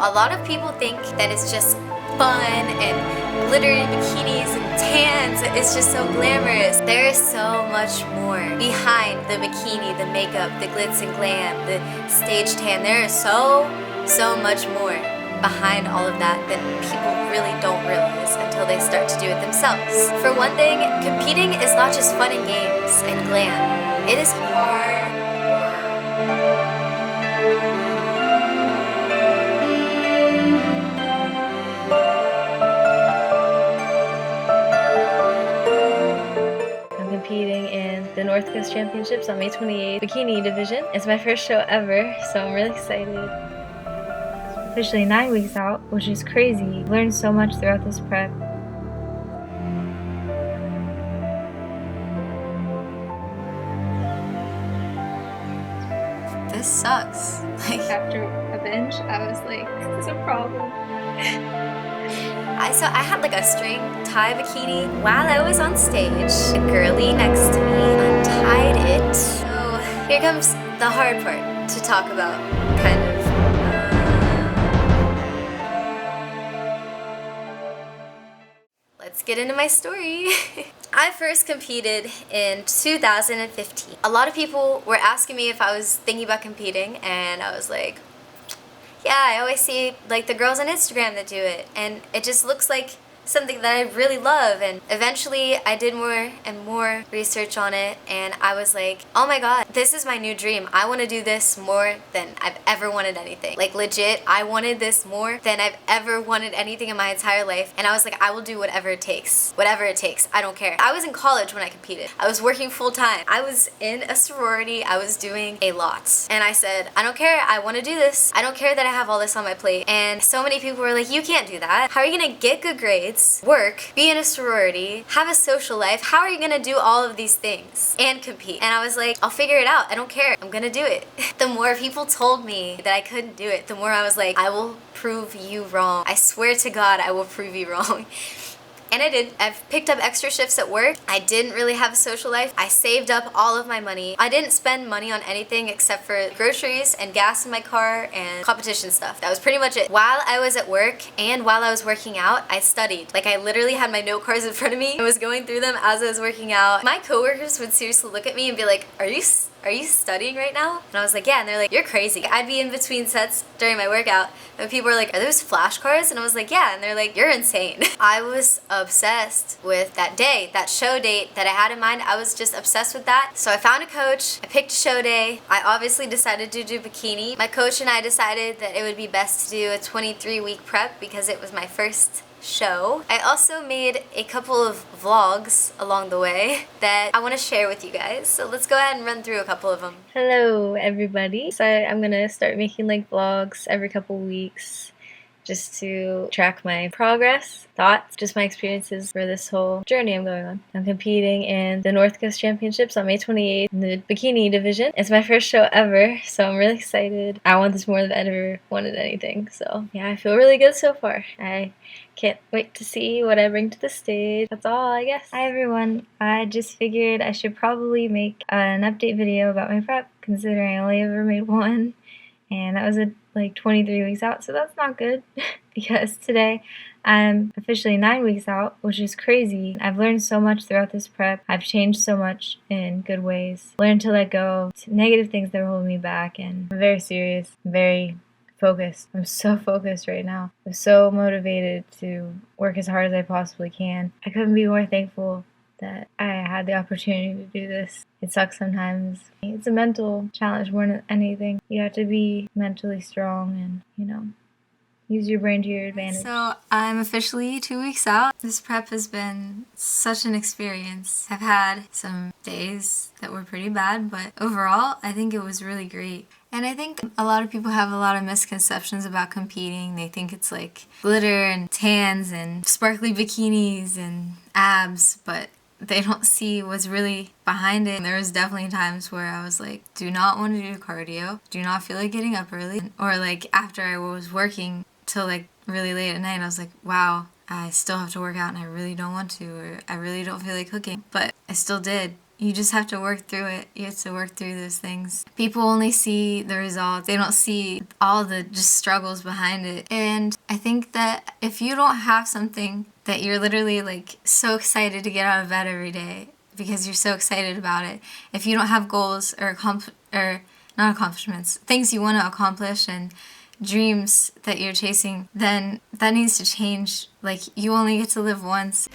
a lot of people think that it's just fun and glittery bikinis and tans. It's just so glamorous. There is so much more behind the bikini, the makeup, the glitz and glam, the stage tan. There is so much more behind all of that that people really don't realize until they start to do it themselves. For one thing, competing is not just fun and games and glam. It is hard. Competing in the North Coast Championships on May 28th, bikini division. It's my first show ever, so I'm really excited. Officially 9 weeks out, which is crazy. Learned so much throughout this prep. This sucks. After a binge, I was like, this is a problem. I had like a string tie bikini while I was on stage. The girlie next to me untied it. So here comes the hard part to talk about, kind of. Let's get into my story. I first competed in 2015. A lot of people were asking me if I was thinking about competing, and I was like, yeah, I always see like the girls on Instagram that do it, and it just looks like something that I really love. And eventually I did more and more research on it, and I was like, oh my god, this is my new dream. I want to do this more than I've ever wanted anything. Like legit, I wanted this more than I've ever wanted anything in my entire life, and I was like, I will do whatever it takes. Whatever it takes, I don't care. I was in college when I competed. I was working full time. I was in a sorority. I was doing a lot. And I said, I don't care, I want to do this. I don't care that I have all this on my plate. And so many people were like, you can't do that. How are you gonna get good grades, work, be in a sorority, have a social life? How are you gonna do all of these things and compete? And I was like, I'll figure it out. I don't care. I'm gonna do it. The more people told me that I couldn't do it, the more I was like, I will prove you wrong. I swear to God, I will prove you wrong. And I did. I've picked up extra shifts at work. I didn't really have a social life. I saved up all of my money. I didn't spend money on anything except for groceries and gas in my car and competition stuff. That was pretty much it. While I was at work and while I was working out, I studied. Like I literally had my note cards in front of me. I was going through them as I was working out. My coworkers would seriously look at me and be like, are you studying right now? And I was like, yeah. And they're like, you're crazy. I'd be in between sets during my workout, and people were like, are those flashcards? And I was like, yeah. And they're like, you're insane. I was obsessed with that day, that show date that I had in mind. I was just obsessed with that. So I found a coach. I picked a show day. I obviously decided to do bikini. My coach and I decided that it would be best to do a 23-week prep because it was my first show. I also made a couple of vlogs along the way that I want to share with you guys. So let's go ahead and run through a couple of them. Hello everybody. So I'm gonna start making like vlogs every couple weeks just to track my progress, thoughts, just my experiences for this whole journey I'm going on. I'm competing in the North Coast Championships on May 28th in the bikini division. It's my first show ever, so I'm really excited. I want this more than I ever wanted anything, so yeah, I feel really good so far. I can't wait to see what I bring to the stage. That's all, I guess. Hi everyone. I just figured I should probably make an update video about my prep, considering I only ever made one. And that was like 23 weeks out, so that's not good because today I'm officially 9 weeks out, which is crazy. I've learned so much throughout this prep. I've changed so much in good ways. Learned to let go of negative things that were holding me back, and I'm very serious, very focused. I'm so focused right now. I'm so motivated to work as hard as I possibly can. I couldn't be more thankful that I had the opportunity to do this. It sucks sometimes. It's a mental challenge more than anything. You have to be mentally strong and, use your brain to your advantage. So I'm officially 2 weeks out. This prep has been such an experience. I've had some days that were pretty bad, but overall I think it was really great. And I think a lot of people have a lot of misconceptions about competing. They think it's like glitter and tans and sparkly bikinis and abs, but they don't see what's really behind it. And there was definitely times where I was like, do not want to do cardio, do not feel like getting up early. Or like after I was working till like really late at night, I was like, wow, I still have to work out and I really don't want to, or I really don't feel like cooking. But I still did, you just have to work through it. You have to work through those things. People only see the results. They don't see all the just struggles behind it. And I think that if you don't have something that you're literally like so excited to get out of bed every day because you're so excited about it, if you don't have goals or not accomplishments, things you want to accomplish and dreams that you're chasing, then that needs to change. Like, you only get to live once.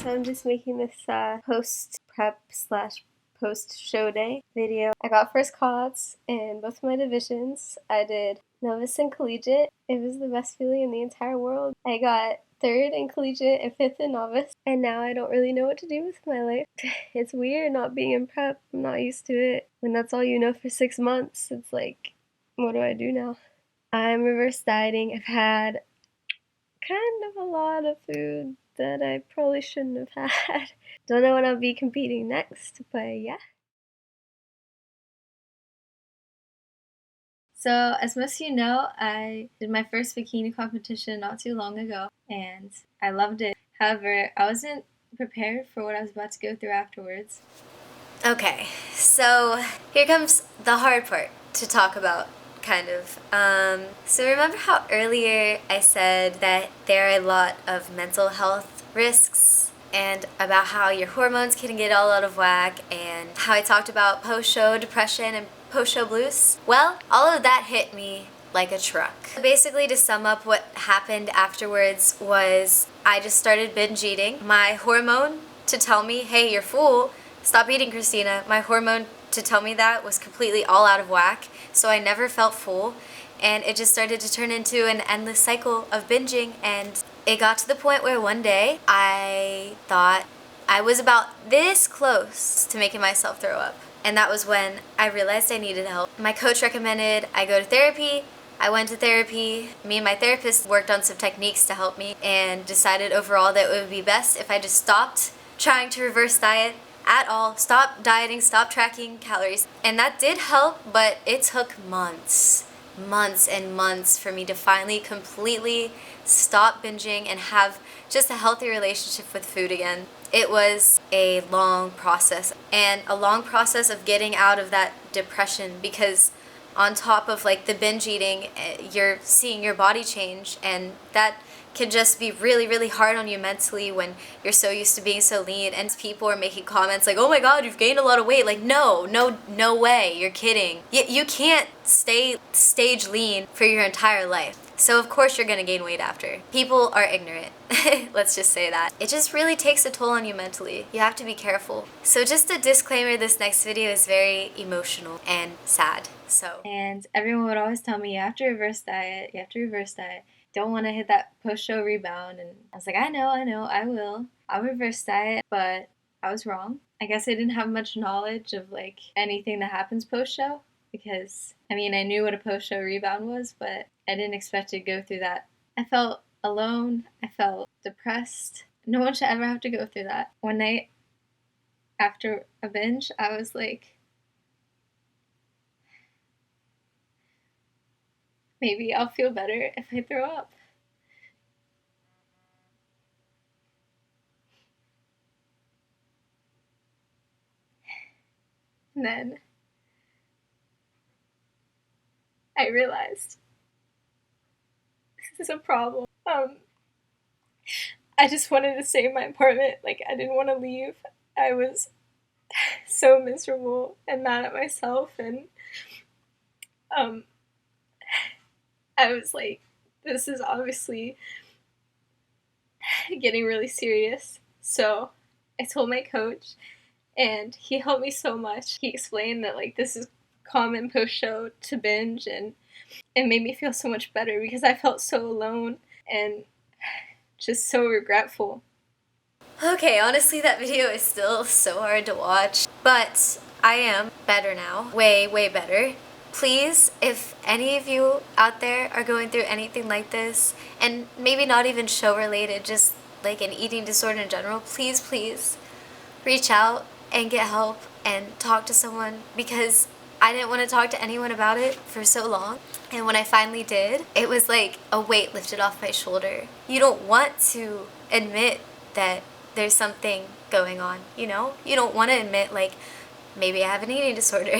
So I'm just making this post prep slash post show day video. I got first calls in both my divisions. I did novice and collegiate. It was the best feeling in the entire world. I got third in collegiate and fifth in novice, and now I don't really know what to do with my life. It's weird not being in prep. I'm not used to it. When that's all you know for 6 months, it's like, what do I do now? I'm reverse dieting. I've had kind of a lot of food that I probably shouldn't have had. Don't know when I'll be competing next, but yeah. So, as most of you know, I did my first bikini competition not too long ago, and I loved it. However, I wasn't prepared for what I was about to go through afterwards. Okay, so here comes the hard part to talk about, kind of. So remember how earlier I said that there are a lot of mental health risks and about how your hormones can get all out of whack, and how I talked about post-show depression and post-show blues? Well, all of that hit me like a truck. Basically, to sum up, what happened afterwards was I just started binge eating. My hormone to tell me, hey, you're full, stop eating, Christina. My hormone to tell me that was completely all out of whack, so I never felt full, and it just started to turn into an endless cycle of binging. And it got to the point where one day I thought I was about this close to making myself throw up, and that was when I realized I needed help. My coach recommended I go to therapy. I went to therapy. Me and my therapist worked on some techniques to help me, and decided overall that it would be best if I just stopped trying to reverse diet at all, stop dieting, stop tracking calories. And that did help, but it took months and months for me to finally completely stop binging and have just a healthy relationship with food again. It was a long process, and a long process of getting out of that depression, because on top of like the binge eating, you're seeing your body change, and that can just be really, really hard on you mentally when you're so used to being so lean. And people are making comments like, oh my god, you've gained a lot of weight. Like, no way, you're kidding. You can't stay stage lean for your entire life. So of course you're gonna gain weight after. People are ignorant. Let's just say that. It just really takes a toll on you mentally. You have to be careful. So just a disclaimer, this next video is very emotional and sad. And everyone would always tell me, you have to reverse diet, you have to reverse diet. Don't want to hit that post-show rebound. And I was like, I know, I will. I'll reverse diet, but I was wrong. I guess I didn't have much knowledge of like anything that happens post-show, because I mean, I knew what a post-show rebound was, but I didn't expect to go through that. I felt alone. I felt depressed. No one should ever have to go through that. One night after a binge, I was like, maybe I'll feel better if I throw up. And then I realized this is a problem. I just wanted to stay in my apartment. Like, I didn't want to leave. I was so miserable and mad at myself, and I was like, this is obviously getting really serious. So I told my coach, and he helped me so much. He explained that like this is common post-show to binge, and it made me feel so much better because I felt so alone and just so regretful. Okay, honestly that video is still so hard to watch, but I am better now. Way, way better. Please, if any of you out there are going through anything like this, and maybe not even show related, just like an eating disorder in general, please, please reach out and get help and talk to someone, because I didn't want to talk to anyone about it for so long. And when I finally did, it was like a weight lifted off my shoulder. You don't want to admit that there's something going on, you know? You don't want to admit like, maybe I have an eating disorder.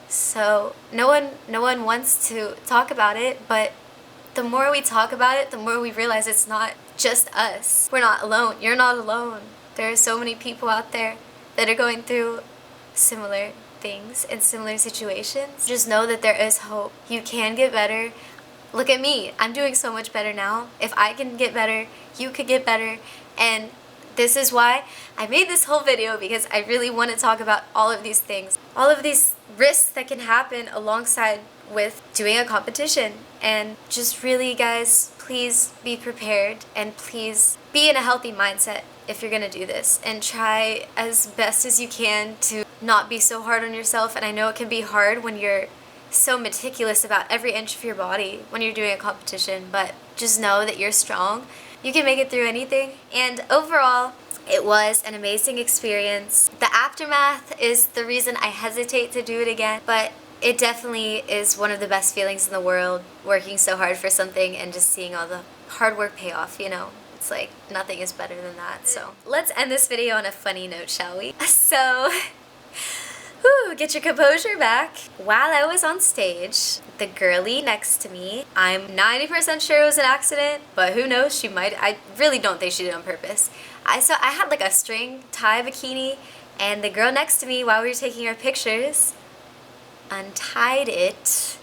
So no one wants to talk about it, but the more we talk about it, the more we realize it's not just us. We're not alone. You're not alone. There are so many people out there that are going through similar things in similar situations. Just know that there is hope. You can get better. Look at me. I'm doing so much better now. If I can get better, you could get better. And this is why I made this whole video, because I really want to talk about all of these things. All of these risks that can happen alongside with doing a competition. And just really, guys, please be prepared, and please be in a healthy mindset if you're gonna do this, and try as best as you can to not be so hard on yourself. And I know it can be hard when you're so meticulous about every inch of your body when you're doing a competition, but just know that you're strong. You can make it through anything. And overall, it was an amazing experience. The aftermath is the reason I hesitate to do it again, but it definitely is one of the best feelings in the world, working so hard for something and just seeing all the hard work pay off, you know? It's like nothing is better than that. So let's end this video on a funny note, shall we? So, get your composure back. While I was on stage, the girlie next to me, I'm 90% sure it was an accident, but who knows, she might. I really don't think she did it on purpose. I had like a string tie bikini, and the girl next to me, while we were taking our pictures, untied it.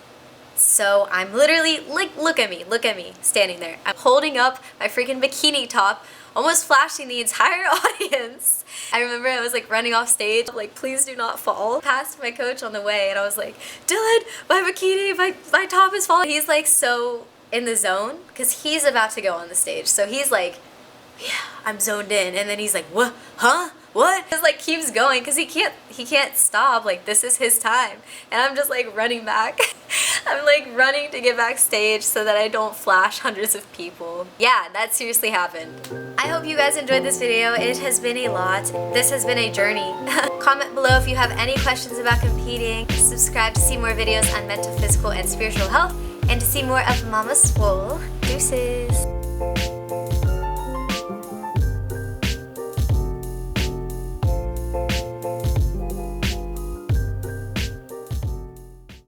So I'm literally, like, look at me, standing there. I'm holding up my freaking bikini top, almost flashing the entire audience. I remember I was like running off stage, like, please do not fall. Past my coach on the way, and I was like, Dylan, my bikini, my top is falling. He's like so in the zone, because he's about to go on the stage. So he's like, yeah, I'm zoned in. And then he's like, what? Huh? What? It's like keeps going, because he can't stop. Like, this is his time. And I'm just like running back. I'm like running to get backstage so that I don't flash hundreds of people. Yeah, that seriously happened. I hope you guys enjoyed this video. It has been a lot. This has been a journey. Comment below if you have any questions about competing. Subscribe to see more videos on mental, physical, and spiritual health, and to see more of Mama Swole. Deuces.